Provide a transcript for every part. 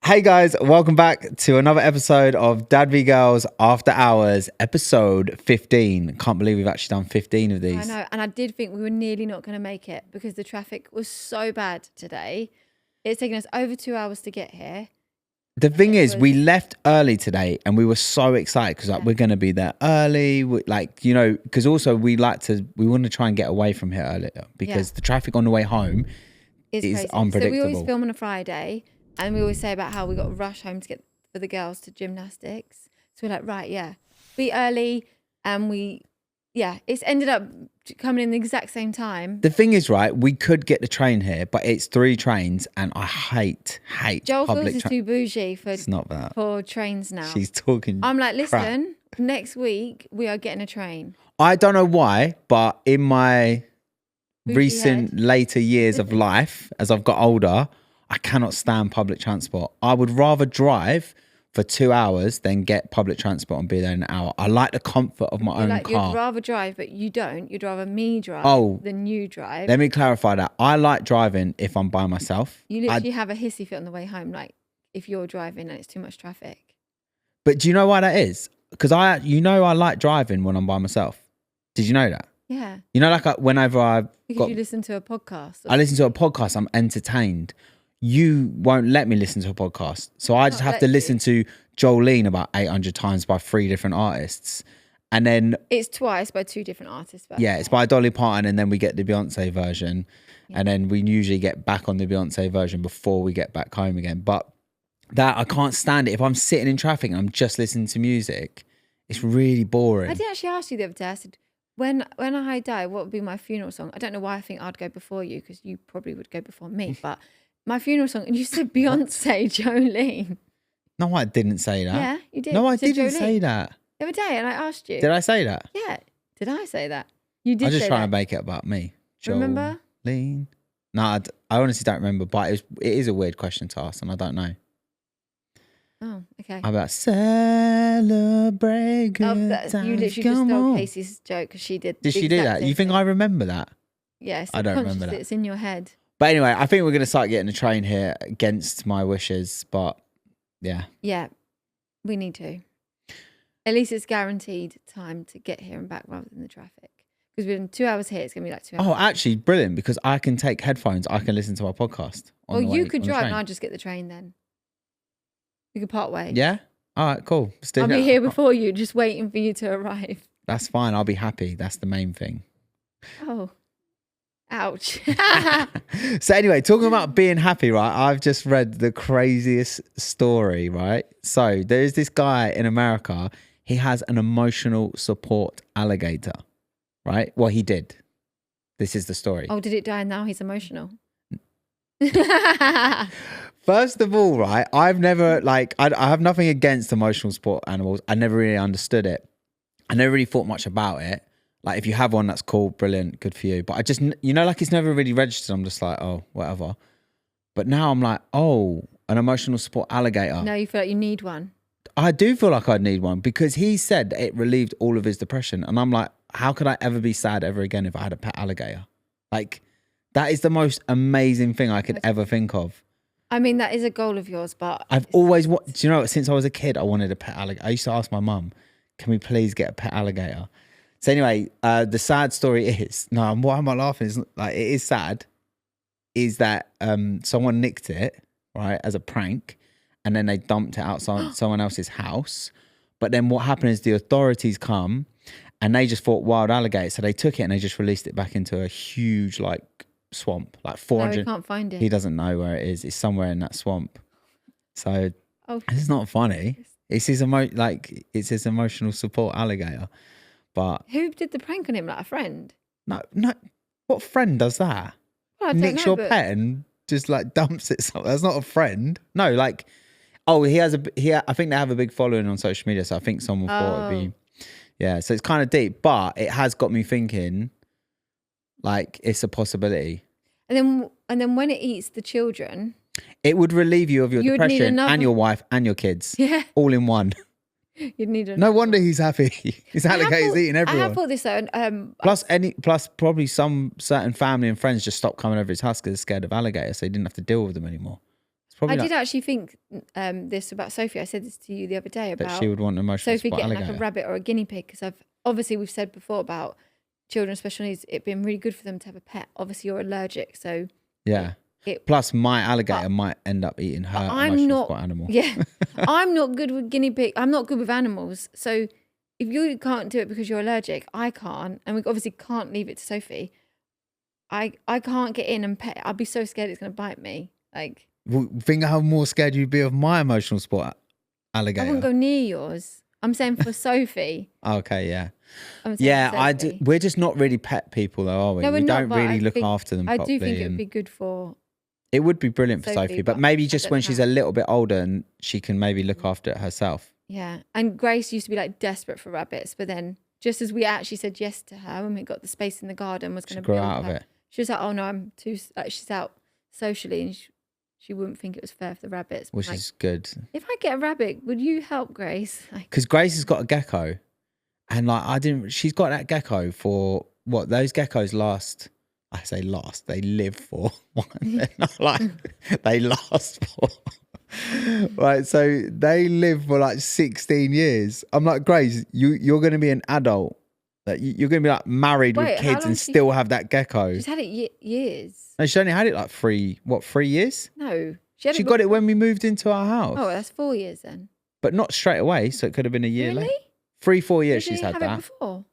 Hey guys, welcome back to another episode of DadVGirls After Hours, episode 15. Can't believe we've actually done 15 of these. I know, and I did think we were nearly not going to make it because the traffic was so bad today. It's taken us over 2 hours to get here. The thing is, we left early today and we were so excited because we're going to be there early. Because also we want to try and get away from here earlier because the traffic on the way home is unpredictable. So we always film on a Friday and we always say about how we got to rush home to get for the girls to gymnastics. So we're like, right, be early. And it's ended up coming in the exact same time. The thing is, right, we could get the train here, but it's 3 trains and I hate Joel public feels it's too bougie for, it's not that. For trains now. She's talking I'm like, listen, crap. Next week we are getting a train. I don't know why, but in my recent later years of life, as I've got older, I cannot stand public transport. I would rather drive for 2 hours than get public transport and be there in an hour. I like the comfort of my own car. You'd rather drive, but you don't. You'd rather me drive than you drive. Let me clarify that. I like driving if I'm by myself. You literally have a hissy fit on the way home, like if you're driving and it's too much traffic. But do you know why that is? Because I like driving when I'm by myself. Did you know that? Yeah. You know, like whenever you listen to a podcast. I listen to a podcast, I'm entertained. You won't let me listen to a podcast. So I just have to listen to Jolene about 800 times by 3 different artists. And then it's twice by 2 different artists. Yeah, it's by Dolly Parton and then we get the Beyonce version. Yeah. And then we usually get back on the Beyonce version before we get back home again. But that, I can't stand it. If I'm sitting in traffic and I'm just listening to music, it's really boring. I did actually ask you the other day, I said, when I die, what would be my funeral song? I don't know why I think I'd go before you because you probably would go before me, but my funeral song, and you said Beyonce, Jolene. No, I didn't say that. Yeah, you did. No, I didn't say that. The other day, and I asked you. Did I say that? Yeah. Did I say that? You did. I was just trying to make it about me. Remember? Jolene. No, I honestly don't remember, but it is a weird question to ask, and I don't know. Oh, okay. How about celebrate good times? You literally just stole Casey's joke because she did. Did she do that? You think I remember that? Yes. I don't remember that. It's in your head. But anyway, I think we're going to start getting a train here against my wishes, but yeah. Yeah, we need to. At least it's guaranteed time to get here and back rather than the traffic. Because we're in 2 hours here, it's going to be like 2 hours. Oh, actually, brilliant, because I can take headphones. I can listen to our podcast. You could drive and I'll just get the train then. We could part ways. Yeah? All right, cool. I'll be here before you, just waiting for you to arrive. That's fine. I'll be happy. That's the main thing. Oh. Ouch. So anyway, talking about being happy, right? I've just read the craziest story, right? So there's this guy in America. He has an emotional support alligator, right? Well, he did. This is the story. Oh, did it die and now he's emotional? First of all, right, I've never, I have nothing against emotional support animals. I never really understood it. I never really thought much about it. Like, if you have one, that's cool, brilliant, good for you. But I just, it's never really registered. I'm just like, oh, whatever. But now I'm like, oh, an emotional support alligator. No, you feel like you need one. I do feel like I'd need one because he said that it relieved all of his depression. And I'm like, how could I ever be sad ever again if I had a pet alligator? Like, that is the most amazing thing I could ever think of. I mean, that is a goal of yours, but... I've always, since I was a kid, I wanted a pet alligator. I used to ask my mum, can we please get a pet alligator? So anyway, the sad story is, why am I laughing? It's like, it is sad, is that someone nicked it, right, as a prank, and then they dumped it outside someone else's house. But then what happened is the authorities come, and they just thought wild alligator, so they took it and they just released it back into a huge, swamp, 400. No, he can't find it. He doesn't know where it is. It's somewhere in that swamp. So it's not funny. It's his emotional support alligator. But who did the prank on him? Like a friend? No. What friend does that? Well, nicks your pet and just dumps it somewhere. That's not a friend. No, I think they have a big following on social media, so I think someone thought it'd be, yeah. So it's kind of deep, but it has got me thinking, it's a possibility. And then when it eats the children, it would relieve you of your depression and your wife and your kids. Yeah, all in one. You'd need a... No wonder he's happy. His alligator's eating everyone. I have thought this though. Plus probably some certain family and friends just stopped coming over his house because they're scared of alligators, so he didn't have to deal with them anymore. It's Probably I like, did actually think this about Sophie. I said this to you the other day that about she would want an emotional Sophie support getting alligator. like a rabbit or a guinea pig, because obviously we've said before about children with special needs, it being really good for them to have a pet. Obviously you're allergic, so Yeah. it Plus, my alligator might end up eating her I'm emotional not support animal. Yeah, I'm not good with guinea pig. I'm not good with animals. So if you can't do it because you're allergic, I can't, and we obviously can't leave it to Sophie. I can't get in and pet. I'd be so scared it's going to bite me. Like, Well, think how more scared you'd be of my emotional support alligator. I wouldn't go near yours. I'm saying for Sophie. Okay, yeah. I'm saying Yeah, for I do. Sophie. We're just not really pet people, though, are we? No, we're we not, don't but really I look think- after them I properly. do think it and would be good for. it would be brilliant for Sophie, Sophie, but but maybe I just don't when know she's how. a little bit older and she can maybe look after it herself. Yeah, and Grace used to be like desperate for rabbits, but then just as we actually said yes to her when we got the space in the garden, was She going to grew build out of her. it. She was like, "Oh no, I'm too." She's out socially, and she wouldn't think it was fair for the rabbits. Which Like, is good. if I get a rabbit, would you help Grace? Like, Because Grace has got a gecko. And like, she's got that gecko for what? Those geckos last, I say last, they live for one. They're not like, they last for. Right, so they live for like 16 years. I'm like, Grace, you're going to be an adult. Like, you're going to be like married Wait, with how kids long and she- still have that gecko. she's had it years. No, she only had it like 3 years? No, she had She it. got it when we moved into our house. Oh, that's 4 years then. But not straight away, so it could have been a year Really? later. 3-4 years Did she's she had have that. it before?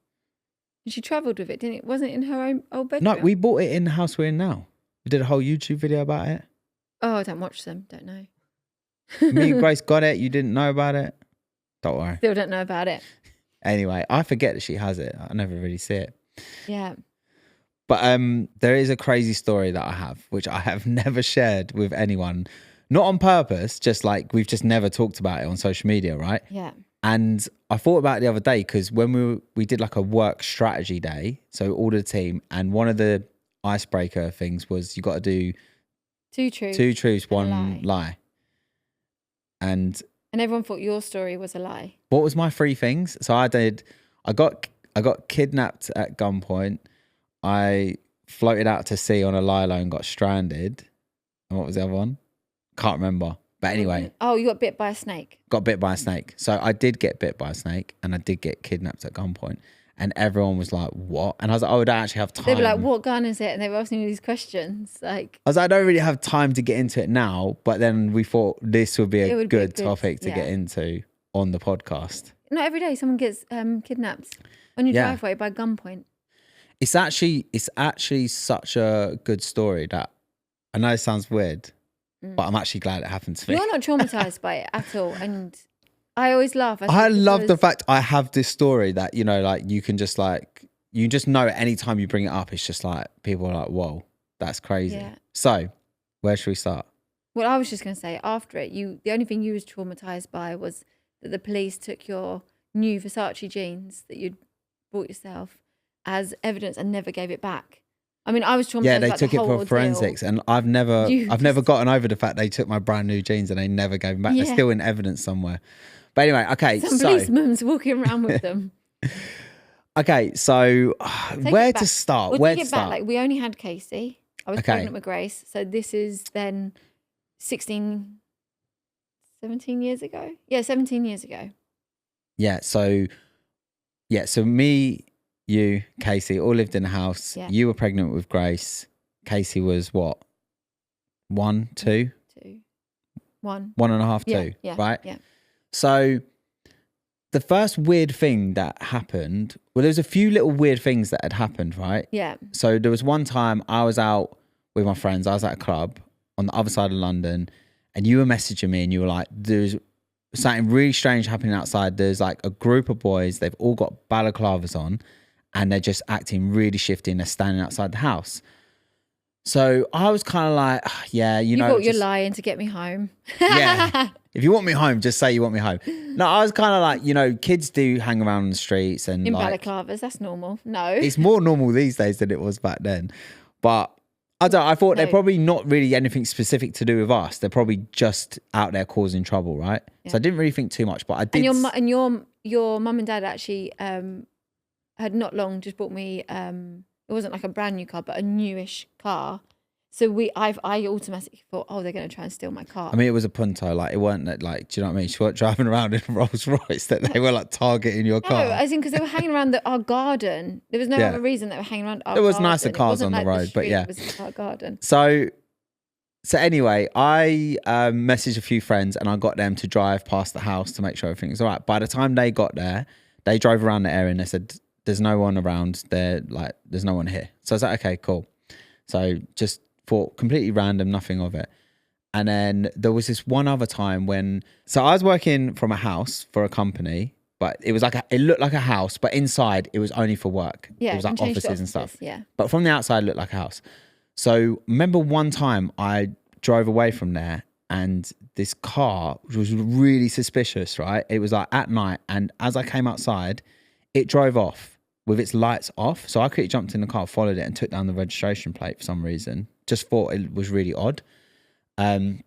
And she travelled with it, didn't it? Wasn't it in her own old No, bedroom? we bought it in the house we're in now. We did a whole YouTube video about it. Oh, I don't watch them. Don't know. Me and Grace got it. You didn't know about it. Don't worry. Still don't know about it. Anyway, I forget that she has it. I never really see it. Yeah. But there is a crazy story that I have, which I have never shared with anyone. Not on purpose, just like we've just never talked about it on social media, right? Yeah. And I thought about it the other day because when we did like a work strategy day, so all the team, and one of the icebreaker things was you got to do 2 truths. 2 truths, and a 1 lie. And everyone thought your story was a lie. what was my 3 things? So I got kidnapped at gunpoint. I floated out to sea on a lilo and got stranded. And what was the other one? Can't remember. But anyway, Oh, you got bit by a snake. got bit by a snake. So I did get bit by a snake and I did get kidnapped at gunpoint. And everyone was like, what? And I was like, oh, I don't actually have time. They were like, what gun is it? And they were asking me these questions. Like, I was like, I don't really have time to get into it now. But then we thought this would be It a would be good good, topic to yeah. get into on the podcast. not every day someone gets kidnapped on your Yeah. driveway by gunpoint. It's actually such a good story that I know it sounds weird, but I'm actually glad it happened to me. You're not traumatized by it at all. And I always laugh. I think love the because- fact I have this story that, you know, like you can just like, you just know anytime you bring it up, it's just like, people are like, whoa, that's crazy. Yeah. So where should we start? Well, I was just going to say after it, the only thing you was traumatized by was that the police took your new Versace jeans that you'd bought yourself as evidence and never gave it back. I mean, I was traumatized. Yeah, they about took the it whole for ordeal. forensics and I've never You gotten over the fact they took my brand new jeans and they never gave them back. They're Yeah. still in evidence somewhere. But anyway, okay. Some policemen's walking around with them. Okay, so Take where it to back. start? We'll Where take to it back. start? Like, we only had Casey. I was Okay. pregnant with Grace. So this is then 17 years ago. Yeah, 17 years ago. So me, you, Casey, all lived in a house. Yeah. You were pregnant with Grace. Casey was what? 1, 2? 2, 1. 1.5, 2, Yeah, yeah, right? yeah. So the first weird thing that happened, well, there was a few little weird things that had happened, right? Yeah. So there was one time I was out with my friends. I was at a club on the other side of London and you were messaging me and you were like, there's something really strange happening outside. There's like a group of boys. They've all got balaclavas on and they're just acting really shifty and they're standing outside the house. So I was kind of like, yeah, you know. thought you're just- lying to get me home. Yeah. If you want me home, just say you want me home. No, I was kind of like, you know, kids do hang around on the streets and In like, balaclavas, that's normal. No. it's more normal these days than it was back then. But I thought they're No. probably not really anything specific to do with us. They're probably just out there causing trouble, right? Yeah. So I didn't really think too much, but I did. And your mum and dad actually had not long just bought me it wasn't like a brand new car, but a newish car So I automatically thought, oh, they're going to try and steal my car. I mean, it was a Punto. Like, it weren't that, like, do you know what I mean? She weren't driving around in a Rolls Royce that they were like targeting your car. No, as in because they were hanging around our garden. There was no other reason they were hanging around our garden. There was nicer cars on the road, but yeah. It was our garden. So anyway, I messaged a few friends and I got them to drive past the house to make sure everything was all right. By the time they got there, they drove around the area and they said, there's no one around there. Like, there's no one here. So I was like, okay, cool. So just thought completely random, nothing of it. And then there was this one other time so I was working from a house for a company, but it was it looked like a house, but inside it was only for work. Yeah, it was like offices and stuff. Yeah. But from the outside it looked like a house. So remember one time I drove away from there and this car was really suspicious, right? It was like at night, and as I came outside, it drove off with its lights off. So I quickly jumped in the car, followed it and took down the registration plate for some reason. Just thought it was really odd. And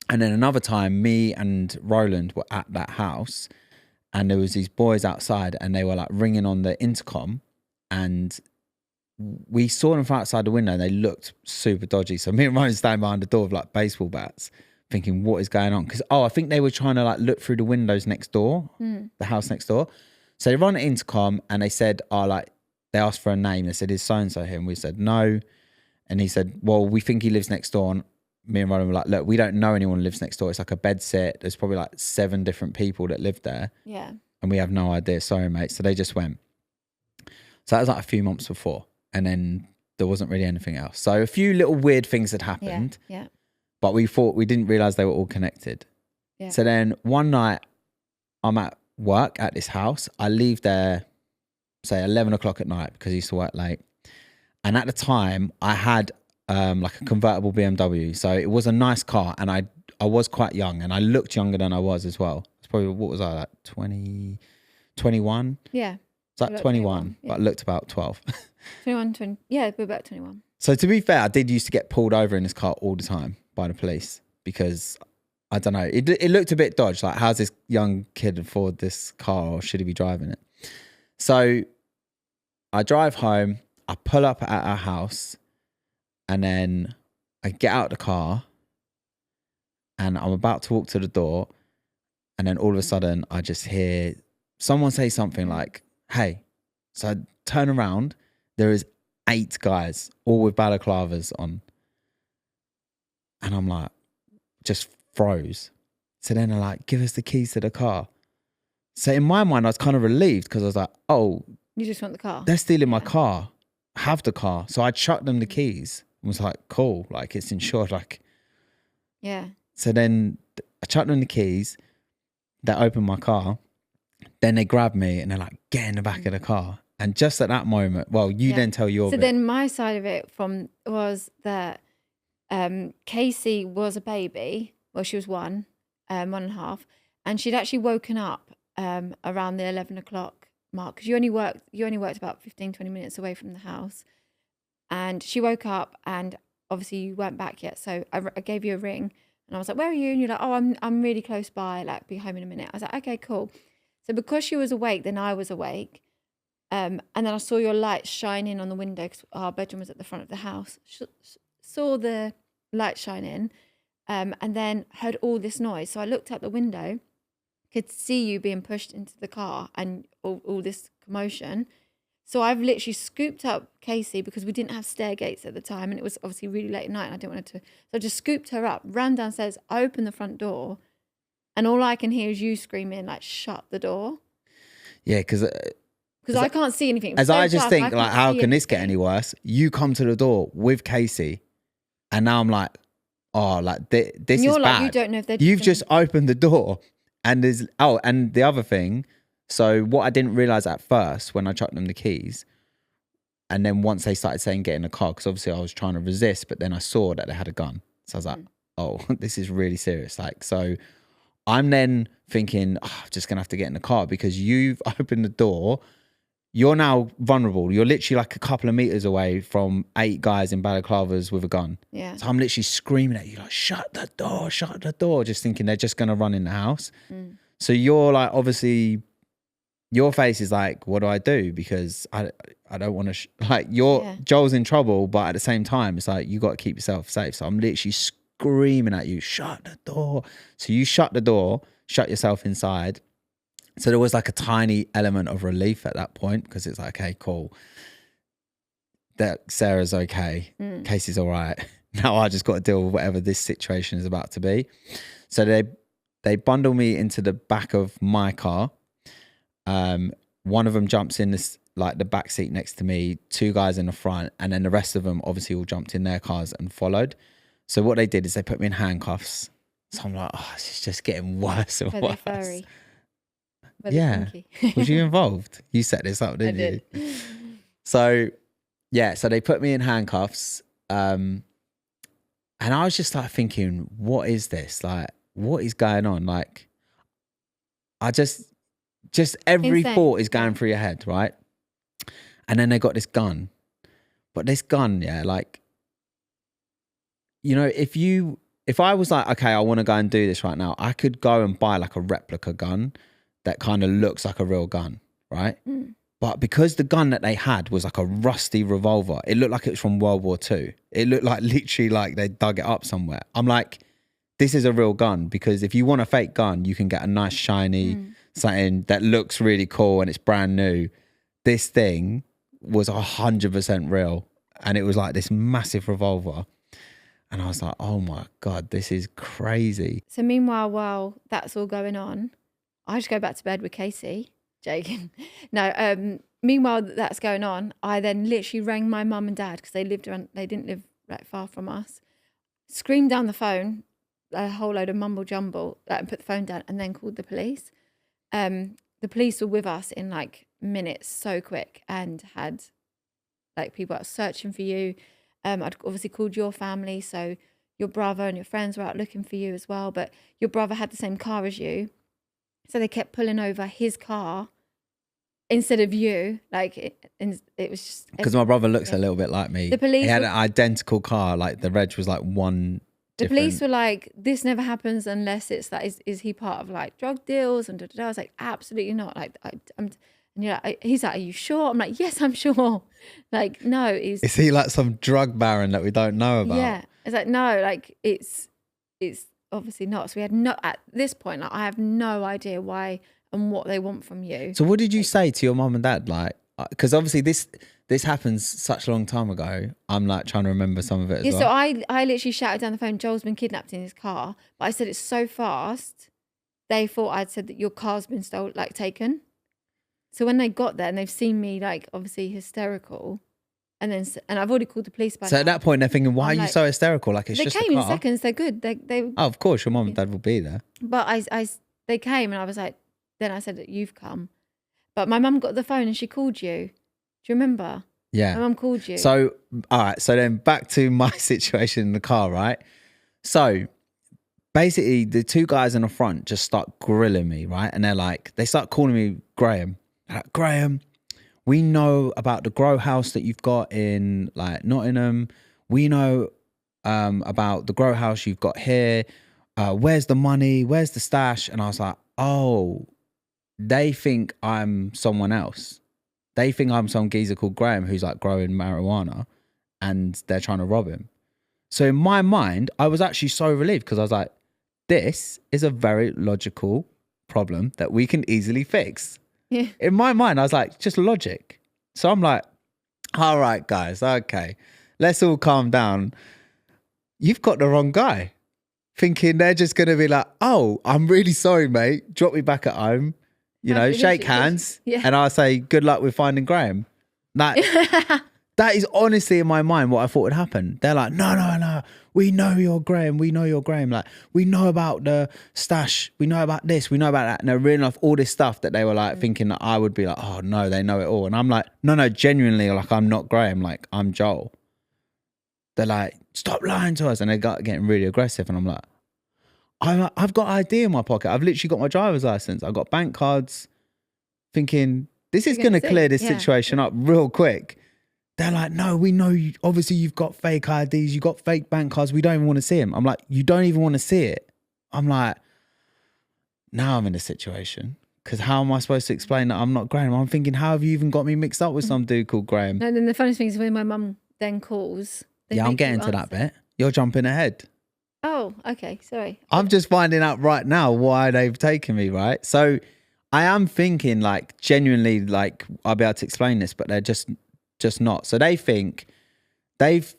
then another time, me and Roland were at that house and there was these boys outside and they were like ringing on the intercom, and we saw them from outside the window and they looked super dodgy. So me and Roland standing behind the door with like baseball bats thinking, what is going on? Because, I think they were trying to like look through the windows next door, the house next door. So they run the intercom and they said, they asked for a name. They said, is so-and-so here? And we said, no. And he said, well, we think he lives next door. And me and Roland were like, look, we don't know anyone who lives next door. It's like a bed sit. There's probably like 7 different people that live there. Yeah. And we have no idea. Sorry, mate. So they just went. So that was like a few months before. And then there wasn't really anything else. So a few little weird things had happened. Yeah. But we didn't realize they were all connected. Yeah. So then one night I'm at work at this house. I leave there, say 11 o'clock at night because I used to work late. And at the time I had like a convertible BMW. So it was a nice car and I was quite young and I looked younger than I was as well. It's probably, what was I, like 20, 21? Yeah. It's like 21, but I looked about 12. 20, yeah, we're about 21. So to be fair, I did used to get pulled over in this car all the time by the police because, I don't know, it looked a bit dodgy. Like, how's this young kid afford this car, or should he be driving it? So I drive home, I pull up at our house, and then I get out the car and I'm about to walk to the door, and then all of a sudden I just hear someone say something like, hey. So I turn around, there is 8 guys, all with balaclavas on. And I'm like, just froze. So then they're like, give us the keys to the car. So in my mind, I was kind of relieved because I was like, oh. You just want the car? They're stealing my car. Have the car. So I chucked them the keys and was like, cool. Like, it's insured. Like, yeah. So then I chucked them the keys. They opened my car. Then they grabbed me and they're like, get in the back of the car. And just at that moment, well, you then tell your bit. So then my side of it was that Casey was a baby. Well, she was 1.5, and she'd actually woken up around the 11 o'clock mark because you only worked about 15-20 minutes away from the house. And she woke up and obviously you weren't back yet. So I gave you a ring and I was like, where are you? And you're like, oh, I'm really close by, like, be home in a minute. I was like, okay, cool. So because she was awake, then I was awake. And then I saw your light shining on the window because our bedroom was at the front of the house. Saw the light shine in and then heard all this noise. So I looked out the window, could see you being pushed into the car and all this commotion. So I've literally scooped up Casey because we didn't have stair gates at the time and it was obviously really late at night and I didn't want her to. So I just scooped her up, ran downstairs, opened the front door, and all I can hear is you screaming, like, shut the door. Yeah, because I can't see anything. As I just think, like, how can this get any worse? You come to the door with Casey and now I'm like, oh, like, this is like, bad. you don't know if they're You've just opened the door and and the other thing, so what I didn't realise at first when I chucked them the keys, and then once they started saying get in the car, because obviously I was trying to resist, but then I saw that they had a gun. So I was like, oh, this is really serious. Like, so I'm then thinking, oh, I'm just going to have to get in the car because you've opened the door. You're now vulnerable. You're literally like a couple of meters away from 8 guys in balaclavas with a gun. Yeah. So I'm literally screaming at you like, shut the door, just thinking they're just going to run in the house. So you're like, obviously, your face is like, what do I do? Because I don't want to Joel's in trouble, but at the same time, it's like, you got to keep yourself safe. So I'm literally screaming at you, shut the door. So you shut the door, shut yourself inside. So there was like a tiny element of relief at that point, because it's like, okay, cool. That Sarah's okay. Casey's all right. Now I just got to deal with whatever this situation is about to be. So they bundle me into the back of my car. One of them jumps in this, like the back seat next to me, 2 guys in the front, and then the rest of them obviously all jumped in their cars and followed. So what they did is they put me in handcuffs. So I'm like, oh, this is just getting worse and worse. Furry. Yeah. Was you involved? You set this up, didn't you? So yeah, so they put me in handcuffs. And I was just like thinking, what is this? Like, what is going on? Like, I just every thought is going through your head, right? And then they got this gun. But this gun, yeah, like, you know, if I was like, okay, I want to go and do this right now, I could go and buy like a replica gun that kind of looks like a real gun, right? But because the gun that they had was like a rusty revolver, it looked like it was from World War II. It looked like literally like they dug it up somewhere. I'm like, this is a real gun, because if you want a fake gun, you can get a nice shiny something that looks really cool and it's brand new. This thing was 100% real, and it was like this massive revolver. And I was like, oh my God, this is crazy. So meanwhile, while that's all going on, I just go back to bed with Casey. Joking. No, meanwhile that's going on, I then literally rang my mum and dad, because they didn't live like far from us. Screamed down the phone, a whole load of mumble jumble, and put the phone down, and then called the police. The police were with us in like minutes, so quick, and had like people out searching for you. I'd obviously called your family, so your brother and your friends were out looking for you as well, but your brother had the same car as you. So they kept pulling over his car instead of you. Like it was just... Because my brother looks a little bit like me. The police... He had an identical car, like the reg was like one The different... police were like, this never happens unless it's like, is he part of like drug deals? And I was like, absolutely not. Like, and you're like, he's like, are you sure? I'm like, yes, I'm sure. Like, no. Is he like some drug baron that we don't know about? Yeah. It's like, no, like it's obviously not. So we had at this point, like, I have no idea why and what they want from you. So what did you say to your mum and dad? Like, because obviously this happens such a long time ago. I'm like trying to remember some of it as well. So I literally shouted down the phone, Joel's been kidnapped in his car. But I said it so fast, they thought I'd said that your car's been stolen, like taken. So when they got there and they've seen me like obviously hysterical, and I've already called the police by So now. at that point they're thinking, why are you so hysterical? Like, it's just a car. They came in seconds, they're good. They Oh, of course, your mum and dad will be there. But they came and I was like, then I said that you've come. But my mum got the phone and she called you. Do you remember? Yeah. My mum called you. So, all right. So then back to my situation in the car, right? So basically the 2 guys in the front just start grilling me, right? And they start calling me Graham. They're like, Graham, we know about the grow house that you've got in like Nottingham. We know about the grow house you've got here. Where's the money? Where's the stash? And I was like, oh, they think I'm someone else. They think I'm some geezer called Graham who's like growing marijuana, and they're trying to rob him. So in my mind, I was actually so relieved, because I was like, this is a very logical problem that we can easily fix. Yeah. In my mind, I was like, just logic. So I'm like, all right, guys, okay, let's all calm down. You've got the wrong guy. Thinking they're just going to be like, oh, I'm really sorry, mate. Drop me back at home. You know, shake hands. Yeah. And I'll say, good luck with finding Graham. That is honestly in my mind what I thought would happen. They're like, no. We know you're Graham. We know you're Graham. Like, we know about the stash. We know about this. We know about that. And they're reeling off all this stuff that they were like thinking that I would be like, oh no, they know it all. And I'm like, no, genuinely, like, I'm not Graham. Like, I'm Joel. They're like, stop lying to us. And they got getting really aggressive. And I'm like, I've got ID in my pocket. I've literally got my driver's license. I've got bank cards. Thinking, this is going to clear this situation up real quick. They're like, no, we know you. Obviously, you've got fake IDs. You've got fake bank cards. We don't even want to see them. I'm like, you don't even want to see it. I'm like, now I'm in a situation. Because how am I supposed to explain that I'm not Graham? I'm thinking, how have you even got me mixed up with some dude called Graham? No, then the funniest thing is when my mum then calls. Yeah, I'm getting to that bit. You're jumping ahead. Oh, okay. Sorry. I'm just finding out right now why they've taken me, right? So I am thinking like genuinely like I'll be able to explain this, but they're just not. So they think they've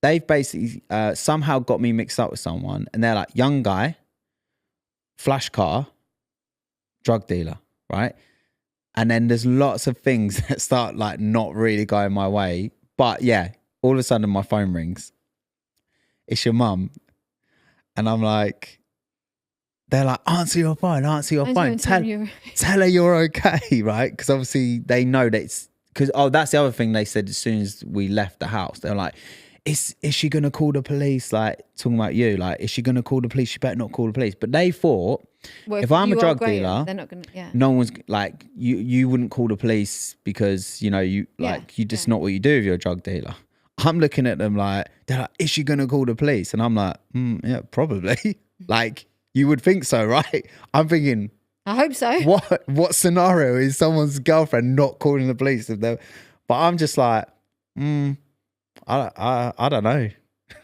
basically somehow got me mixed up with someone, and they're like, young guy, flash car, drug dealer, right? And then there's lots of things that start like not really going my way. But yeah, all of a sudden my phone rings. It's your mum. And I'm like, they're like, answer your phone. Tell her you're okay, right? Because obviously they know that it's, because, oh, that's the other thing they said as soon as we left the house. They're like, is she going to call the police? Like, talking about you, like, is she going to call the police? She better not call the police. But they thought, well, if I'm a drug dealer, they're not gonna, no one's like, you wouldn't call the police because, you know, you just not what you do if you're a drug dealer. I'm looking at them like, they're like, is she going to call the police? And I'm like, yeah, probably. Like, you would think so, right? I'm thinking, I hope so. What scenario is someone's girlfriend not calling the police? But I'm just like, I don't know.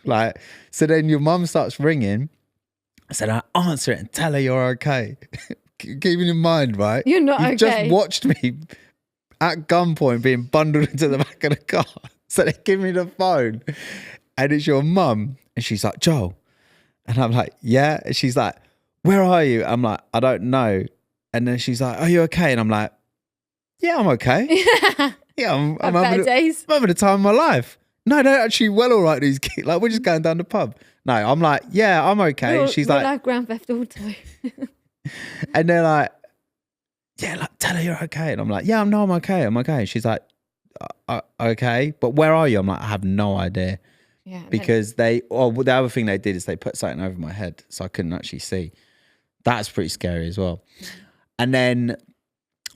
Like, so then your mum starts ringing. I said, I answer it and tell her you're okay. Keeping in mind, right? You're not okay. You just watched me at gunpoint being bundled into the back of the car. So they give me the phone and it's your mum. And she's like, Joel. And I'm like, yeah. And she's like, where are you? I'm like, I don't know. And then she's like, are you okay? And I'm like, yeah, I'm okay. Yeah, I'm having the time of my life. No, they're actually well all right, these kids. Like, we're just going down the pub. No, I'm like, yeah, I'm okay. She's like Grand Theft Auto. And they're like, yeah, like, tell her you're okay. And I'm like, yeah, I'm okay. I'm okay. She's like, okay, but where are you? I'm like, I have no idea. Yeah. Because the other thing they did is they put something over my head so I couldn't actually see. That's pretty scary as well. And then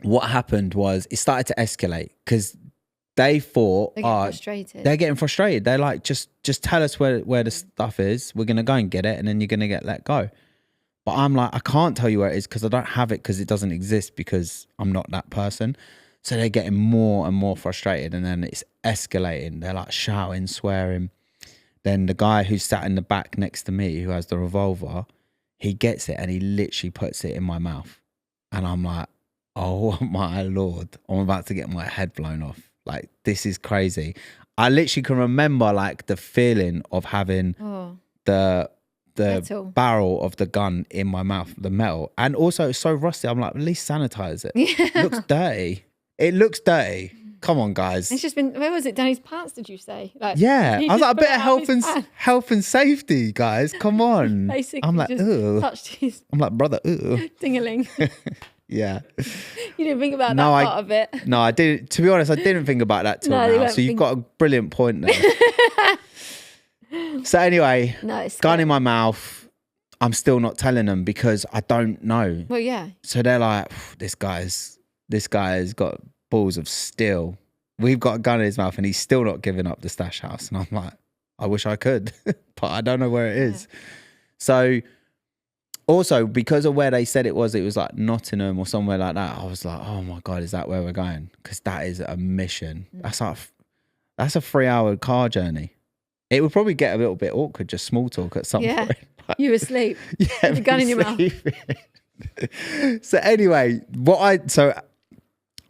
what happened was it started to escalate because they thought, they're getting frustrated. They're like, just tell us where the stuff is. We're going to go and get it and then you're going to get let go. But I'm like, I can't tell you where it is because I don't have it because it doesn't exist because I'm not that person. So they're getting more and more frustrated and then it's escalating. They're like shouting, swearing. Then the guy who sat in the back next to me, who has the revolver, he gets it and he literally puts it in my mouth. And I'm like, oh my Lord, I'm about to get my head blown off. Like, this is crazy. I literally can remember like the feeling of having the metal barrel of the gun in my mouth, the metal. And also it's so rusty. I'm like, at least sanitize it. Yeah. It looks dirty. It looks dirty. Come on, guys. It's just been, where was it? Down his pants, did you say? Like, yeah. I was like, a bit of health and safety, guys. Come on. Basically, I'm like, ooh. Touched his. I'm like, brother, ooh. Ding-a-ling. Yeah. You didn't think about that part of it. No, I didn't. To be honest, I didn't think about that till now. So you've got a brilliant point there. So anyway, gun in my mouth. I'm still not telling them because I don't know. Well, yeah. So they're like, this guy's got balls of steel. We've got a gun in his mouth and he's still not giving up the stash house. And I'm like, I wish I could, but I don't know where it is. So also because of where they said it was like Nottingham or somewhere like that. I was like, oh my God, is that where we're going? Because that is a mission. That's a 3-hour car journey. It would probably get a little bit awkward, just small talk at some point. Like, you asleep. Yeah. With a gun in your mouth. So anyway,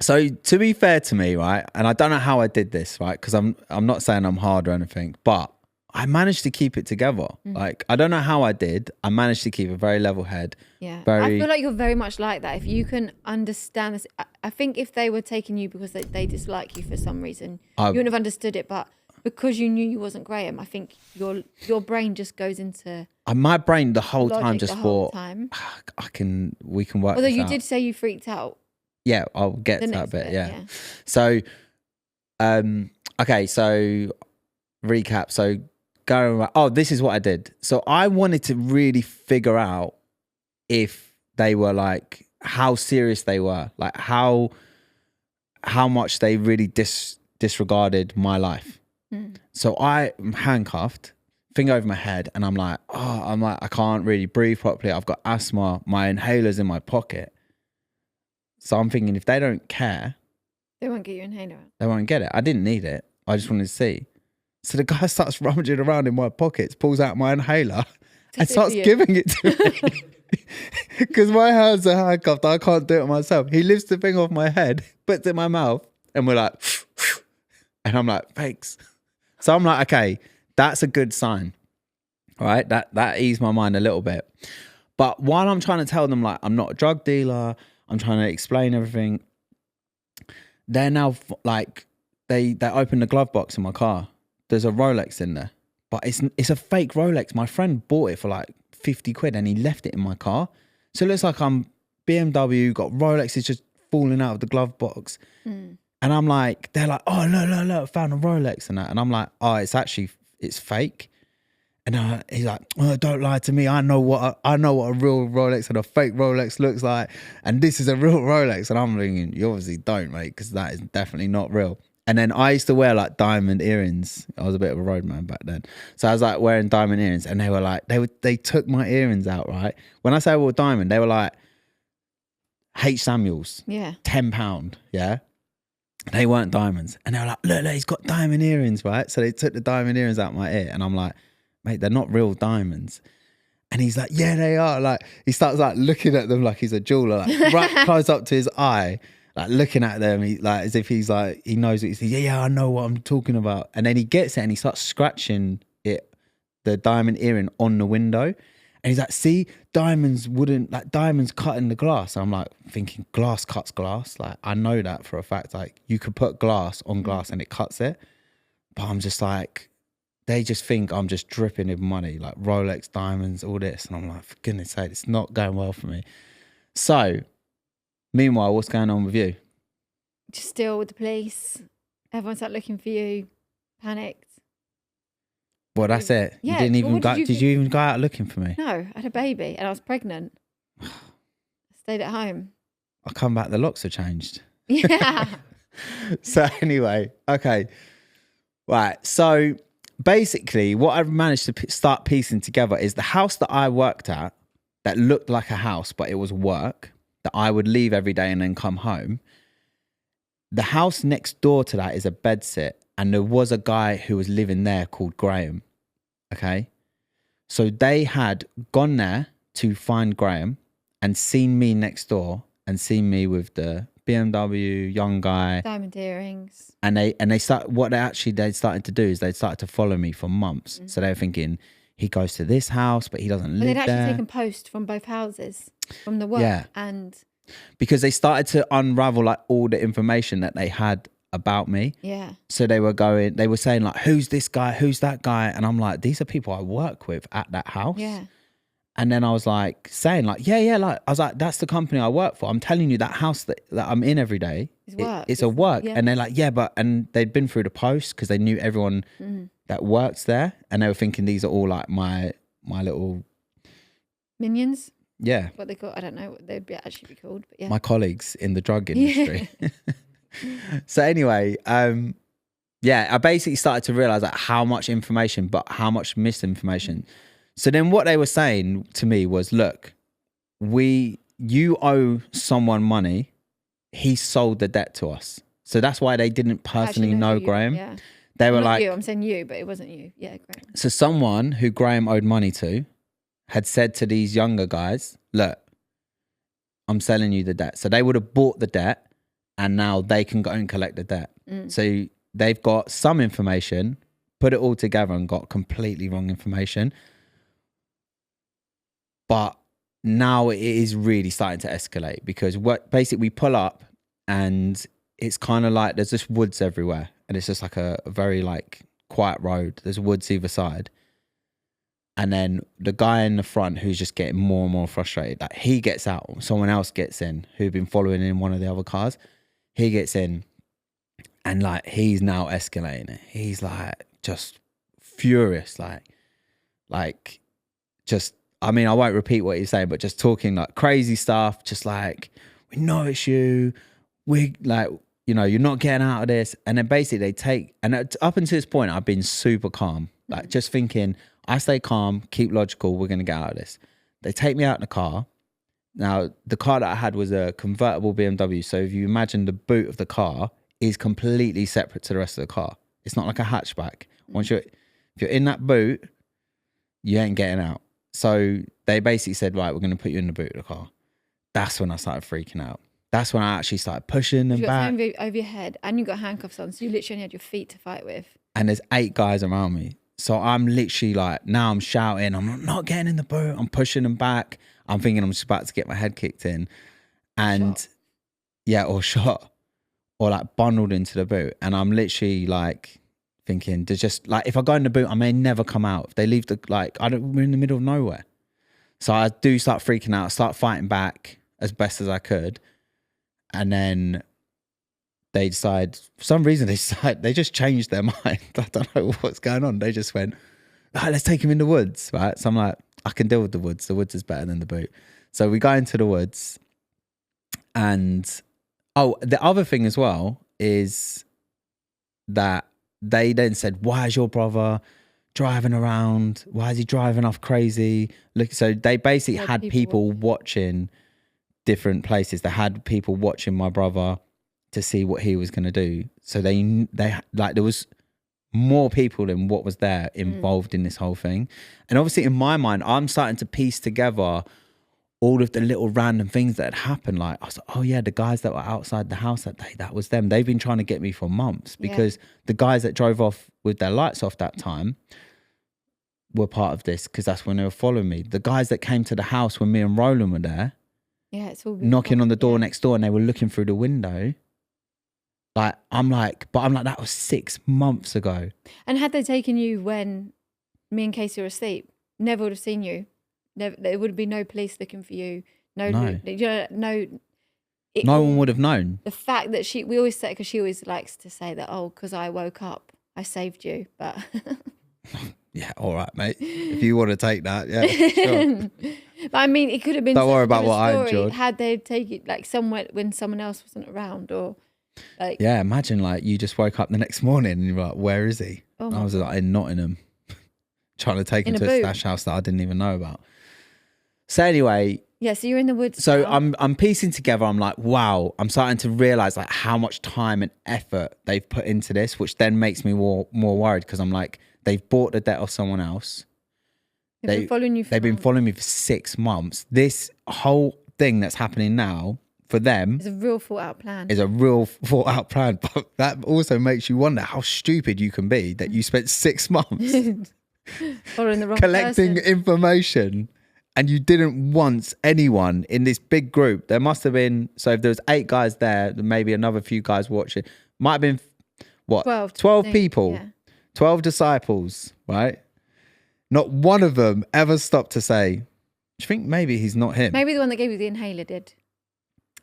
so to be fair to me, right, and I don't know how I did this, right, because I'm not saying I'm hard or anything, but I managed to keep it together. Like, I don't know how I did. I managed to keep a very level head. Yeah. I feel like you're very much like that. If you can understand this, I think if they were taking you because they dislike you for some reason, you wouldn't have understood it. But because you knew you wasn't Graham, I think your brain just goes into my brain the whole time just thought, we can work. Although this you out. did say you freaked out. Yeah, I'll get to that bit. Yeah. So, okay. So, recap. So, going around. Oh, this is what I did. So, I wanted to really figure out if they were like how serious they were, like how much they really disregarded my life. So I'm handcuffed, finger over my head, and I'm like, I can't really breathe properly. I've got asthma. My inhaler's in my pocket. So I'm thinking if they don't care, They won't get you an inhaler. they won't get it. I didn't need it. I just wanted to see. So the guy starts rummaging around in my pockets, pulls out my inhaler and starts giving it to me. Because my hands are handcuffed. I can't do it myself. He lifts the thing off my head, puts it in my mouth, and we're like, and I'm like, thanks. So I'm like, okay, that's a good sign. All right, that eased my mind a little bit. But while I'm trying to tell them, like, I'm not a drug dealer, I'm trying to explain everything, they're now like, they open the glove box in my car. There's a Rolex in there, but it's a fake Rolex. My friend bought it for like 50 quid and he left it in my car. So it looks like I'm BMW, got Rolexes just falling out of the glove box. And I'm like, they're like, oh, look, found a Rolex and that. And I'm like, oh, it's fake. And he's like, oh, don't lie to me. I know what a real Rolex and a fake Rolex looks like. And this is a real Rolex. And I'm thinking, you obviously don't, mate, because that is definitely not real. And then I used to wear like diamond earrings. I was a bit of a roadman back then. So I was like wearing diamond earrings and they were like, they took my earrings out, right? When I say I wore diamond, they were like H. Samuels. Yeah. £10. Yeah. They weren't diamonds. And they were like, look, he's got diamond earrings, right? So they took the diamond earrings out my ear. And I'm like, mate, they're not real diamonds. And he's like, yeah, they are. Like, he starts like looking at them like he's a jeweler, like right close up to his eye, like looking at them, like as if he's like, he knows what he's saying. Yeah, I know what I'm talking about. And then he gets it and he starts scratching it, the diamond earring on the window. And he's like, see, diamonds cut in the glass. And I'm like thinking, glass cuts glass. Like, I know that for a fact. Like, you could put glass on glass and it cuts it. But I'm just like, they just think I'm just dripping in money, like Rolex, diamonds, all this. And I'm like, for goodness sake, it's not going well for me. So, meanwhile, what's going on with you? Just still with the police. Everyone's out looking for you. Panicked. Well, that's it. Yeah, You didn't even well, did you even go out looking for me? No, I had a baby and I was pregnant. I stayed at home. I come back, the locks have changed. Yeah. So anyway, okay. Right, so basically what I've managed to start piecing together is the house that I worked at that looked like a house, but it was work, that I would leave every day and then come home. The house next door to that is a bedsit, and there was a guy who was living there called Graham. Okay. So they had gone there to find Graham and seen me next door and seen me with the BMW, young guy. Diamond earrings. And they started to do is they started to follow me for months. So they were thinking, he goes to this house, but he doesn't live there. They'd actually taken post from both houses, from the work and... Because they started to unravel like all the information that they had about me. Yeah. So they were saying like, who's this guy? Who's that guy? And I'm like, these are people I work with at that house. Yeah. And then I was like saying like, yeah. Like, I was like, that's the company I work for. I'm telling you that house that I'm in every day. It's a work. Yeah. And they're like, and they'd been through the post because they knew everyone that works there. And they were thinking these are all like my little... Minions? Yeah. What they call, I don't know what they'd actually be called, but yeah. My colleagues in the drug industry. So anyway, I basically started to realize like how much information, but how much misinformation. So then what they were saying to me was, look, you owe someone money. He sold the debt to us. So that's why they didn't personally know Graham. Yeah. They were Not like, you, I'm saying you, but it wasn't you. Yeah, Graham. So someone who Graham owed money to had said to these younger guys, look, I'm selling you the debt. So they would have bought the debt and now they can go and collect the debt. So they've got some information, put it all together and got completely wrong information. But now it is really starting to escalate because basically we pull up and it's kind of like there's just woods everywhere and it's just like a very like quiet road. There's woods either side. And then the guy in the front who's just getting more and more frustrated, like he gets out, someone else gets in who'd been following in one of the other cars. He gets in and like he's now escalating it. He's like just furious, like just, I mean, I won't repeat what he's saying, but just talking like crazy stuff, just like, we know it's you. We like, you know, you're not getting out of this. And then basically up until this point, I've been super calm, like just thinking, I stay calm, keep logical, we're going to get out of this. They take me out in the car Now, the car that I had was a convertible BMW. So if you imagine the boot of the car is completely separate to the rest of the car. It's not like a hatchback. If you're in that boot, you ain't getting out. So they basically said, right, we're going to put you in the boot of the car. That's when I started freaking out. That's when I actually started pushing them You got back. something over your head and you got handcuffs on. So you literally only had your feet to fight with. And there's 8 guys around me. So I'm literally like, now I'm shouting. I'm not getting in the boot. I'm pushing them back. I'm thinking I'm just about to get my head kicked in. And Shot. yeah, or shot. Or like bundled into the boot. And I'm literally like thinking, there's just like, if I go in the boot, I may never come out. If they leave we're in the middle of nowhere. So I do start freaking out, start fighting back as best as I could. And then they decide, for some reason, they just changed their mind. I don't know what's going on. They just went, right, let's take him in the woods, right? So I'm like, I can deal with the woods. The woods is better than the boot. So we go into the woods. And, the other thing as well is that they then said, why is your brother driving around? Why is he driving off crazy? Look, so they basically had people watching different places. They had people watching my brother to see what he was going to do. So they like, there was more people than what was there involved in this whole thing. And obviously in my mind, I'm starting to piece together all of the little random things that had happened. Like, I was like, oh yeah, the guys that were outside the house that day, that was them. They've been trying to get me for months because the guys that drove off with their lights off that time were part of this because that's when they were following me. The guys that came to the house when me and Roland were there, it's all knocking on the door next door, and they were looking through the window. Like, I'm like, that was 6 months ago. And had they taken you when me and Casey were asleep, never would have seen you. Never, there would be no police looking for you. No. No one would have known. The fact that we always say, because she always likes to say that, because I woke up, I saved you. But yeah, all right, mate. If you want to take that, yeah, sure. But I mean, it could have been. Don't worry about what I enjoyed. Had they taken like somewhere when someone else wasn't around, or like. Yeah, imagine like you just woke up the next morning and you're like, where is he? I was like in Nottingham, trying to take him to a stash house that I didn't even know about. So anyway, yeah, so you're in the woods. So now. I'm piecing together. I'm like, wow, I'm starting to realize like how much time and effort they've put into this, which then makes me more worried because I'm like, they've bought the debt of someone else. They've been following you. They've been following me for 6 months. This whole thing that's happening now for them is a real thought out plan. But that also makes you wonder how stupid you can be that you spent 6 months following the wrong collecting information. And you didn't want anyone in this big group. There must have been, so if there was 8 guys there, maybe another few guys watching. Might have been, what? 12 people. Yeah. 12 disciples, right? Not one of them ever stopped to say, do you think maybe he's not him? Maybe the one that gave you the inhaler did.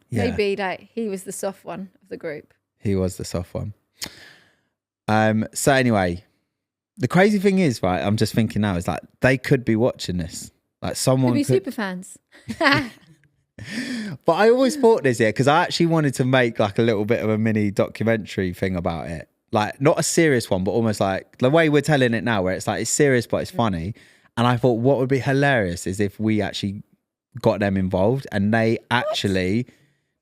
Yeah. Maybe like he was the soft one of the group. He was the soft one. So anyway, the crazy thing is, right, I'm just thinking now, is like they could be watching this. Like someone could be super fans. But I always thought this, because I actually wanted to make like a little bit of a mini documentary thing about it. Like not a serious one, but almost like the way we're telling it now, where it's like it's serious but it's funny. And I thought what would be hilarious is if we actually got them involved and they actually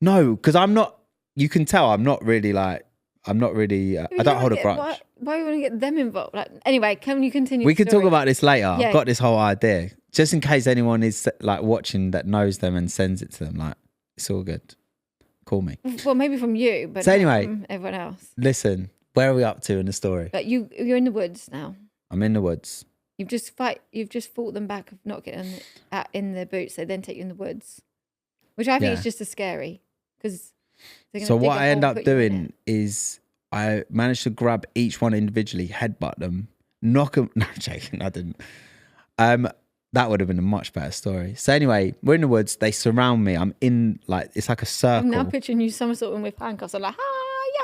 no, because I'm not. You can tell I'm not really. I don't hold a grudge. Why do you want to get them involved? Like, anyway, can you continue? We can talk about this later. Yeah. I've got this whole idea. Just in case anyone is like watching that knows them and sends it to them, like it's all good. Call me. Well, maybe from you, but so anyway, from everyone else. Listen, where are we up to in the story? Like you're in the woods now. I'm in the woods. You've just fought them back of not getting in their boots. They then take you in the woods, which I think is just as scary because. So what I end up doing is I managed to grab each one individually, headbutt them, knock them. No, I'm joking. I didn't. That would have been a much better story. So anyway, we're in the woods. They surround me. I'm in it's like a circle. I'm now picturing you somersaulting with handcuffs. I'm like,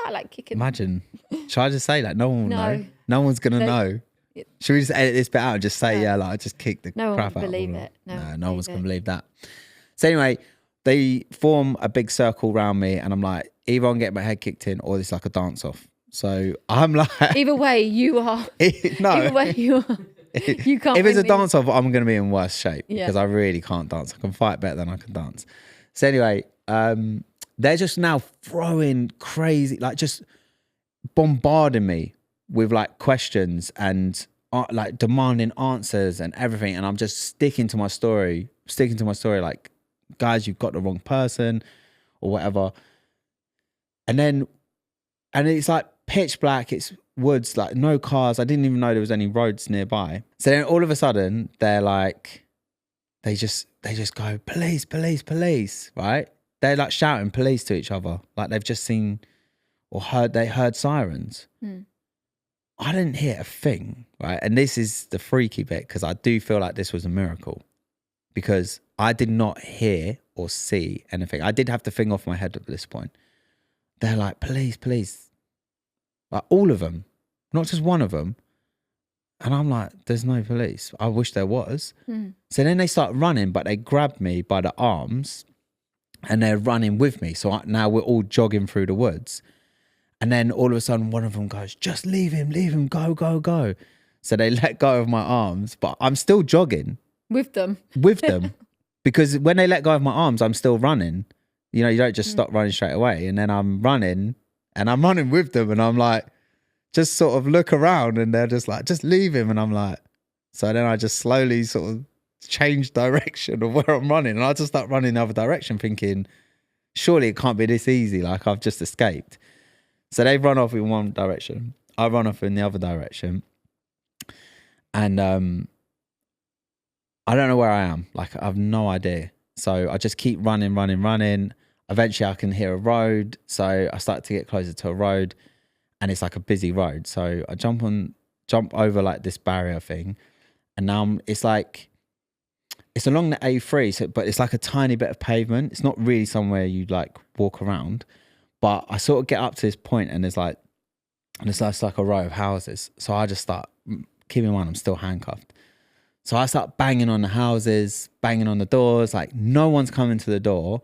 yeah, like kicking. Imagine. Should I just say that? No one will know. No one's gonna know. Should we just edit this bit out and just say, I just kicked the crap out of them? No one will believe it. No one's gonna believe that. So anyway, they form a big circle around me, and I'm like, either I'm getting my head kicked in, or it's like a dance off. So I'm like, either way, you are. No. Either way, you are. You can't If it's a win me. dance off, I'm going to be in worse shape Yeah. because I really can't dance. I can fight better than I can dance. So anyway, they're just now throwing crazy, like just bombarding me with like questions and like demanding answers and everything. And I'm just sticking to my story, like, guys, you've got the wrong person or whatever. And it's like pitch black, it's woods, like no cars. I didn't even know there was any roads nearby. So then all of a sudden they're like, they just go, police, police, police, right? They're like shouting police to each other. Like they've just seen or heard sirens. I didn't hear a thing, right? And this is the freaky bit because I do feel like this was a miracle because I did not hear or see anything. I did have the thing off my head at this point. They're like, police, police. Like all of them, not just one of them. And I'm like, there's no police. I wish there was. So then they start running, but they grab me by the arms and they're running with me. So now we're all jogging through the woods. And then all of a sudden, one of them goes, just leave him, go, go, go. So they let go of my arms, but I'm still jogging. With them. Because when they let go of my arms, I'm still running. You know, you don't just stop running straight away. And then I'm running with them. And I'm like, just sort of look around and they're just like, just leave him. And I'm like, so then I just slowly sort of change direction of where I'm running. And I just start running the other direction thinking, surely it can't be this easy. Like I've just escaped. So they run off in one direction. I run off in the other direction. And I don't know where I am. Like I have no idea. So I just keep running. Eventually I can hear a road. So I start to get closer to a road and it's like a busy road. So I jump over like this barrier thing. And now it's along the A3, but it's like a tiny bit of pavement. It's not really somewhere you'd like walk around. But I sort of get up to this point and it's like a row of houses. So I just start, keep in mind, I'm still handcuffed. So I start banging on the houses, banging on the doors. Like no one's coming to the door,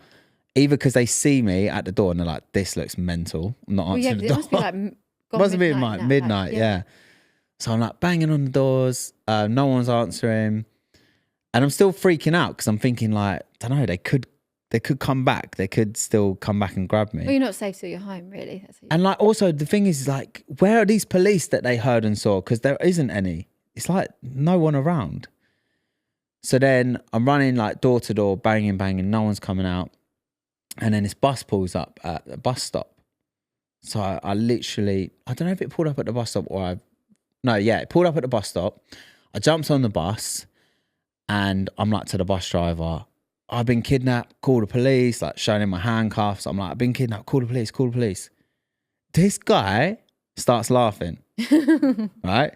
either because they see me at the door and they're like, this looks mental. I'm not answering the door. It must be like midnight, yeah. So I'm like banging on the doors. No one's answering. And I'm still freaking out because I'm thinking like, I don't know, they could come back. They could still come back and grab me. Well, you're not safe till you're home, really. And like, also the thing is like, where are these police that they heard and saw? Because there isn't any. It's like no one around. So then I'm running like door to door, banging. No one's coming out. And then this bus pulls up at a bus stop. So I literally, I don't know if it pulled up at the bus stop or it pulled up at the bus stop. I jumped on the bus and I'm like to the bus driver, I've been kidnapped, call the police, like showing him my handcuffs. I'm like, I've been kidnapped, call the police. This guy starts laughing, right?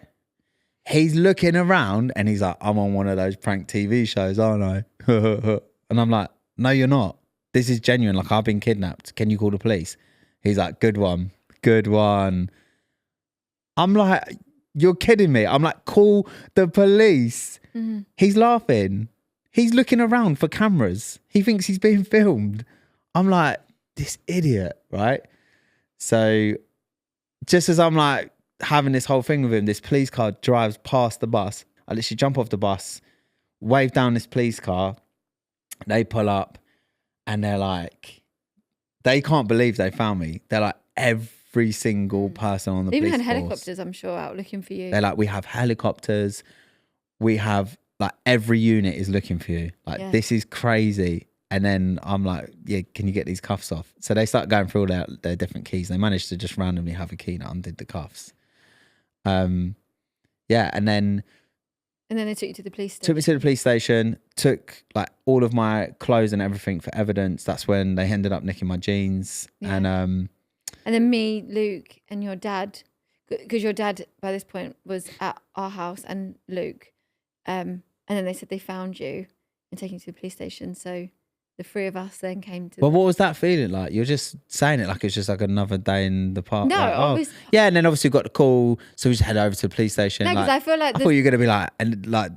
He's looking around and he's like, I'm on one of those prank TV shows, aren't I? And I'm like, no, you're not. This is genuine. Like, I've been kidnapped. Can you call the police? He's like, good one. I'm like, you're kidding me. I'm like, call the police. Mm-hmm. He's laughing. He's looking around for cameras. He thinks he's being filmed. I'm like, this idiot, right? So just as I'm like having this whole thing with him, this police car drives past the bus. I literally jump off the bus, wave down this police car. They pull up and they're like, they can't believe they found me. They're like, every single person on the police force. They even had helicopters, I'm sure, out looking for you. They're like, we have helicopters. We have, like, every unit is looking for you. Like, this is crazy. And then I'm like, yeah, can you get these cuffs off? So they start going through all their different keys. They managed to just randomly have a key that undid the cuffs. And then they took you to the police station. Took me to the police station, took like all of my clothes and everything for evidence. That's when they ended up nicking my jeans. Yeah. And then me, Luke, and your dad, because your dad by this point was at our house, and Luke, and then they said they found you and taken you to the police station. So the three of us then came to. Well, what was that feeling like? You're just saying it like it's just like another day in the park. No, like, yeah, and then obviously we got the call, so we just head over to the police station. No, because I feel like I thought you were gonna be like, and like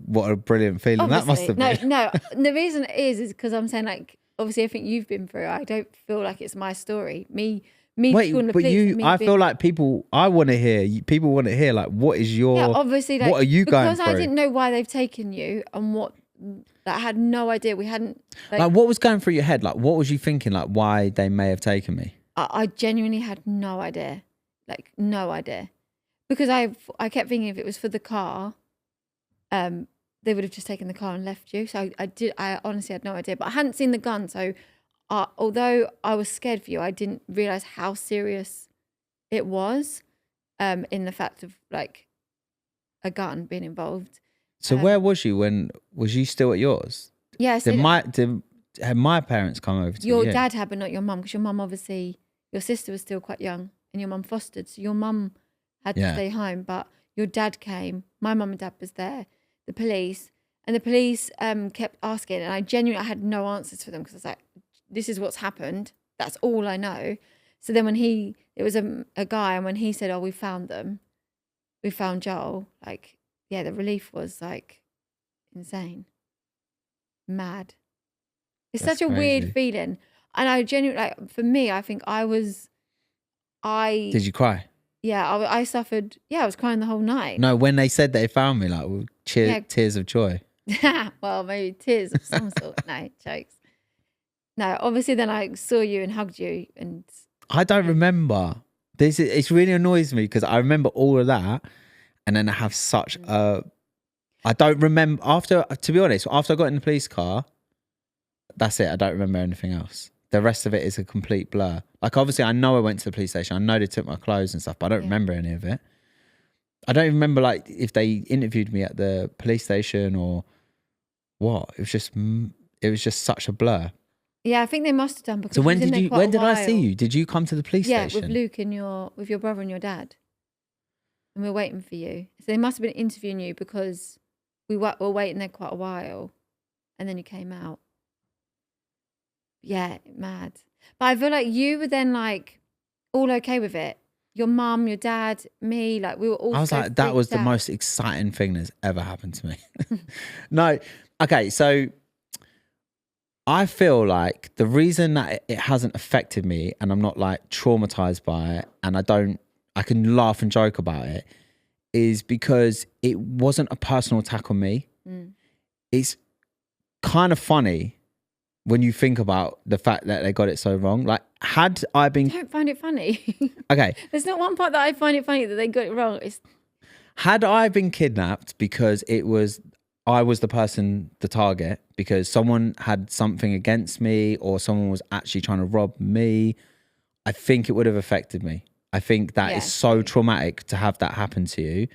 what a brilliant feeling that must have been. No, the reason is because I'm saying like obviously everything you've been through, I don't feel like it's my story. Me Me calling the police. I feel like people want to hear like, what is your, obviously, like, what are you going through? Because I didn't know why they've taken you and what, I had no idea. We hadn't. Like, what was going through your head? Like, what was you thinking? Like, why they may have taken me? I genuinely had no idea. Like, no idea. Because I kept thinking if it was for the car, they would have just taken the car and left you. So I honestly had no idea. But I hadn't seen the gun. So although I was scared for you, I didn't realise how serious it was in the fact of like a gun being involved. So where was you was you still at yours? Yeah. So had my parents come over to you? Your dad had, but not your mum, because your mum obviously, your sister was still quite young and your mum fostered. So your mum had to stay home, but your dad came. My mum and dad was there. The police kept asking, and I had no answers for them because I was like, this is what's happened. That's all I know. So then it was a guy, and when he said, oh, we found them, we found Joel, like, yeah, the relief was like insane. Mad. It's That's such a crazy. weird feeling. And I genuinely, like, for me, I think Did you cry? Yeah, I suffered. Yeah, I was crying the whole night. No, when they said they found me, like, tears of joy. Well, maybe tears of some sort. No, jokes. No, obviously then I saw you and hugged you, and I don't remember. It really annoys me because I remember all of that, and then I have such a. I don't remember to be honest, after I got in the police car, that's it. I don't remember anything else. The rest of it is a complete blur. Like, obviously, I know I went to the police station. I know they took my clothes and stuff, but I don't remember any of it. I don't even remember, like, if they interviewed me at the police station or what. It was just such a blur. Yeah, I think they must have done, because so when did I see you? Did you come to the police station? Yeah, with Luke and with your brother and your dad, and we were waiting for you. So they must have been interviewing you because we were waiting there quite a while, and then you came out. Yeah, mad. But I feel like you were then like all okay with it. Your mum, your dad, me, like we were all. I was like, that was the most exciting thing that's ever happened to me. No, okay, so I feel like the reason that it hasn't affected me, and I'm not like traumatized by it, and I can laugh and joke about it, is because it wasn't a personal attack on me. It's kind of funny when you think about the fact that they got it so wrong. Like, had I been... I don't find it funny. Okay. There's not one part that I find it funny that they got it wrong. Had I been kidnapped because I was the person, the target, because someone had something against me or someone was actually trying to rob me, I think it would have affected me. I think that is so traumatic to have that happen to you.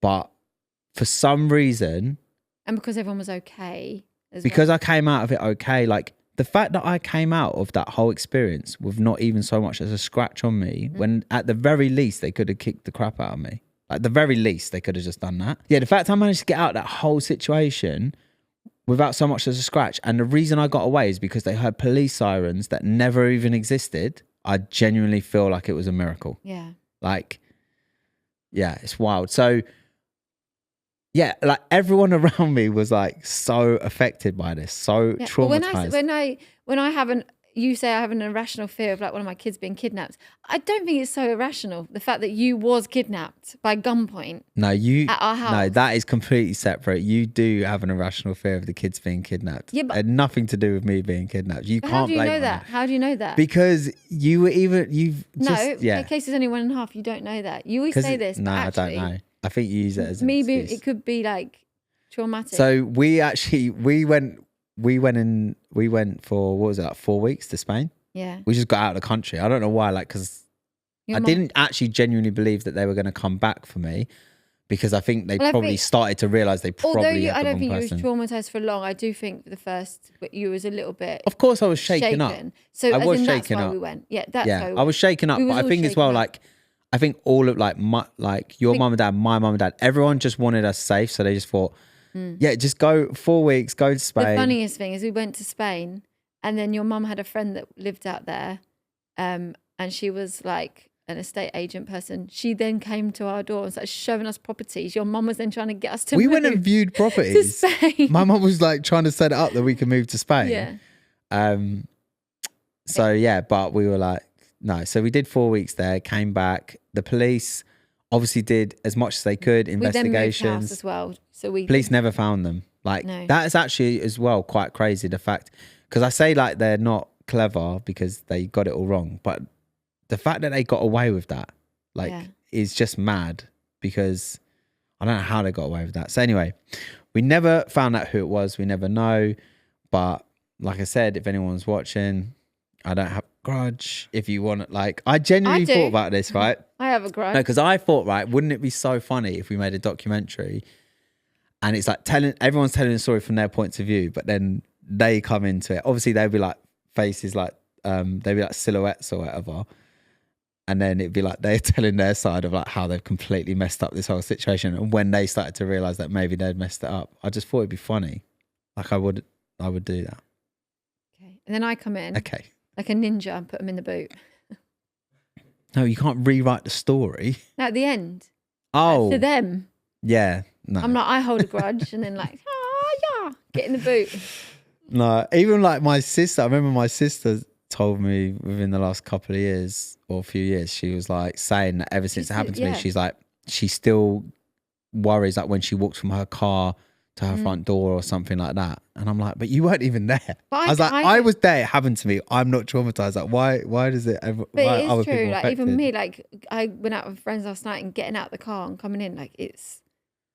But for some reason... And because everyone was okay... Because I came out of it okay, like the fact that I came out of that whole experience with not even so much as a scratch on me, when at the very least they could have kicked the crap out of me. Like, the very least they could have just done that. Yeah, the fact I managed to get out of that whole situation without so much as a scratch, and the reason I got away is because they heard police sirens that never even existed. I genuinely feel like it was a miracle. Yeah. Like, yeah, it's wild. So... yeah, like everyone around me was like so affected by this, so traumatized. When I haven't, you say I have an irrational fear of like one of my kids being kidnapped. I don't think it's so irrational. The fact that you was kidnapped by gunpoint. At our house. No, that is completely separate. You do have an irrational fear of the kids being kidnapped. Yeah, but it had nothing to do with me being kidnapped. You can't blame me. How do you know that? How do you know that? Because the case is only 1.5. You don't know that. You always say this. No, actually, I don't know. I think you use it as an maybe excuse. It could be like traumatic. So we went for, what was it, like 4 weeks to Spain? Yeah. We just got out of the country. I don't know why, like, because I didn't actually genuinely believe that they were going to come back for me, because I think they probably started to realise they probably had the I don't think person. you was traumatised for long. I do think the first, you was a little bit. Of course I was shaken up. So I was that's shaken why up. we went. Yeah, that's why we I was shaken up, but I think as well, like, I think all of your mum and dad, my mum and dad, everyone just wanted us safe. So they just thought, yeah, just go 4 weeks, go to Spain. The funniest thing is we went to Spain, and then your mum had a friend that lived out there. And she was like an estate agent person. She then came to our door and started showing us properties. Your mum was then trying to get us to move. We went and viewed properties. To Spain. My mum was like trying to set it up that we could move to Spain. Yeah. So yeah, but we were like, No. So we did 4 weeks there, came back. The police obviously did as much as they could, We then moved house investigations. as well. So we Police never found them. Like No. that is actually as well quite crazy. The fact, because I say like they're not clever because they got it all wrong, but the fact that they got away with that, like, is just mad because I don't know how they got away with that. So anyway, we never found out who it was. We never know. But like I said, if anyone's watching, I don't have a grudge. If you want it, like, I genuinely thought about this, right? I have a grudge. No, because I thought, right, wouldn't it be so funny if we made a documentary and it's like everyone's telling a story from their points of view, but then they come into it. Obviously, they'd be like faces, like they'd be like silhouettes or whatever. And then it'd be like they're telling their side of like how they've completely messed up this whole situation. And when they started to realize that maybe they'd messed it up, I just thought it'd be funny. Like I would do that. Okay. And then I come in. Okay. Like a ninja and put them in the boot. No, you can't rewrite the story. No, at the end. Oh. To them. Yeah. No. I'm like, I hold a grudge and then like, yeah, get in the boot. No, even like my sister, I remember my sister told me within the last couple of years or a few years, she was like saying that ever since it happened to me, she's like, she still worries like when she walks from her car to her front door or something like that. And I'm like, but you weren't even there. But I was like, I was there, it happened to me. I'm not traumatized. Like, why does it ever, but why it are is other true. people Like affected? even me, like I went out with friends last night and getting out the car and coming in, like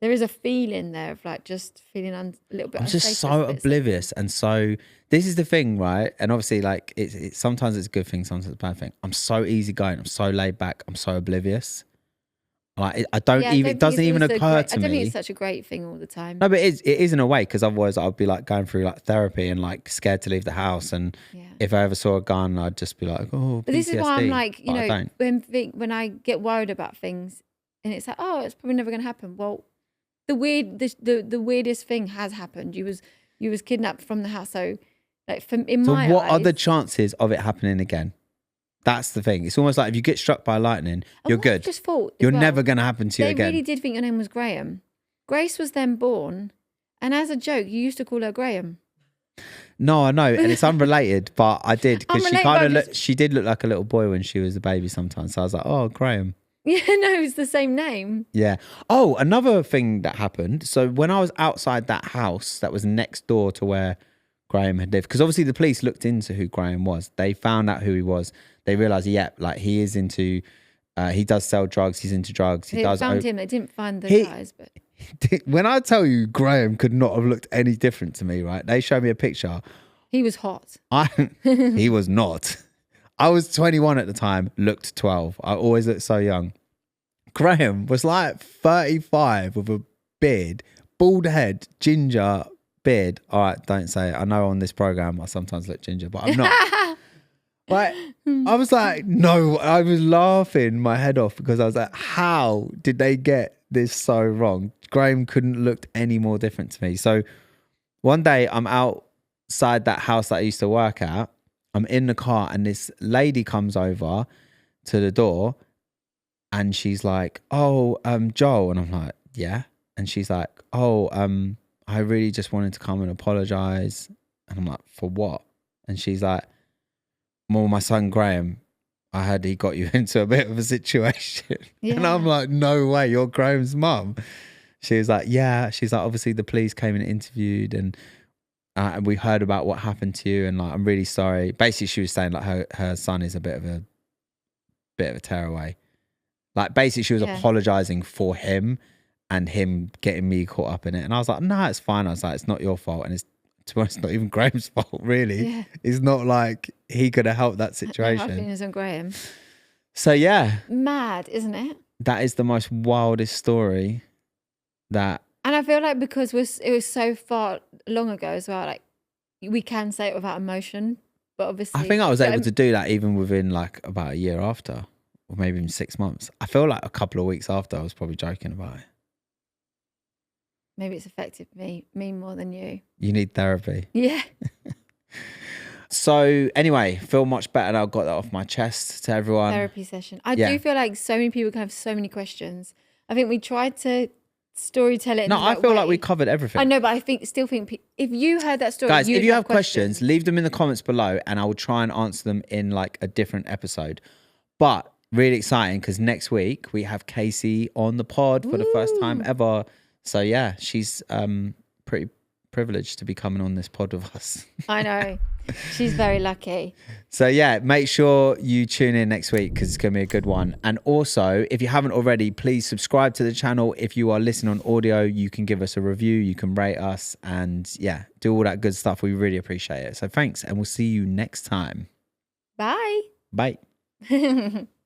there is a feeling there of like just feeling a little bit. I'm just so oblivious. And so this is the thing, right? And obviously like it's sometimes it's a good thing, sometimes it's a bad thing. I'm so easygoing. I'm so laid back. I'm so oblivious. Like it doesn't even occur to me. I don't think it's such a great thing all the time. No, but it is in a way, because otherwise I'd be like going through like therapy and like scared to leave the house. And if I ever saw a gun, I'd just be like, oh, but PTSD. this is why I'm like, you know, when I get worried about things and it's like, oh, it's probably never going to happen. Well, the weirdest thing has happened. You was kidnapped from the house. So like what are the chances of it happening again? That's the thing. It's almost like if you get struck by lightning, you're good. Just thought you're never going to happen to you again. They really did think your name was Graham. Grace was then born, and as a joke, you used to call her Graham. No, I know, and it's unrelated, but I did, because she did look like a little boy when she was a baby sometimes. So I was like, oh, Graham. Yeah, no, it's the same name. Yeah. Oh, another thing that happened. So when I was outside that house that was next door to where Graham had lived, because obviously the police looked into who Graham was. They found out who he was. They realised, like he is into, he does sell drugs. He's into drugs. They found him. They didn't find the guys, but. When I tell you Graham could not have looked any different to me, right? They showed me a picture. He was hot. He was not. I was 21 at the time, looked 12. I always looked so young. Graham was like 35 with a beard, bald head, ginger beard. All right, don't say it. I know on this program I sometimes look ginger, but I'm not. Like, I was like, no, I was laughing my head off because I was like, how did they get this so wrong? Graham couldn't look any more different to me. So one day I'm outside that house that I used to work at. I'm in the car and this lady comes over to the door and she's like, oh, Joel. And I'm like, yeah. And she's like, oh, I really just wanted to come and apologize. And I'm like, for what? And she's like, well, my son Graham, I heard he got you into a bit of a situation. Yeah. And I'm like, no way, you're Graham's mum. She was like, yeah. She's like, obviously the police came and interviewed and we heard about what happened to you and like, I'm really sorry. Basically, she was saying like her son is a bit of a tearaway. Like basically she was apologizing for him and him getting me caught up in it. And I was like, no, it's fine. I was like, it's not your fault. And it's, to be honest, not even Graham's fault, really. Yeah. It's not like he could have helped that situation. My opinion is on Graham. So, yeah. Mad, isn't it? That is the most wildest story that... And I feel like because it was so far long ago as well, like we can say it without emotion, but obviously... I think I was able to do that even within like about a year after, or maybe even 6 months. I feel like a couple of weeks after I was probably joking about it. Maybe it's affected me more than you. You need therapy. Yeah. So anyway, feel much better now. I've got that off my chest to everyone. Therapy session. I do feel like so many people can have so many questions. I think we tried to storytell it. In No, the I right feel like way. we covered everything. I know, but still think if you heard that story, Guys, you'd if you have questions, leave them in the comments below and I will try and answer them in like a different episode. But really exciting because next week we have Casey on the pod for the first time ever. So yeah, she's pretty privileged to be coming on this pod with us. I know. She's very lucky. So yeah, make sure you tune in next week because it's going to be a good one. And also, if you haven't already, please subscribe to the channel. If you are listening on audio, you can give us a review, you can rate us, and yeah, do all that good stuff. We really appreciate it. So thanks, and we'll see you next time. Bye. Bye.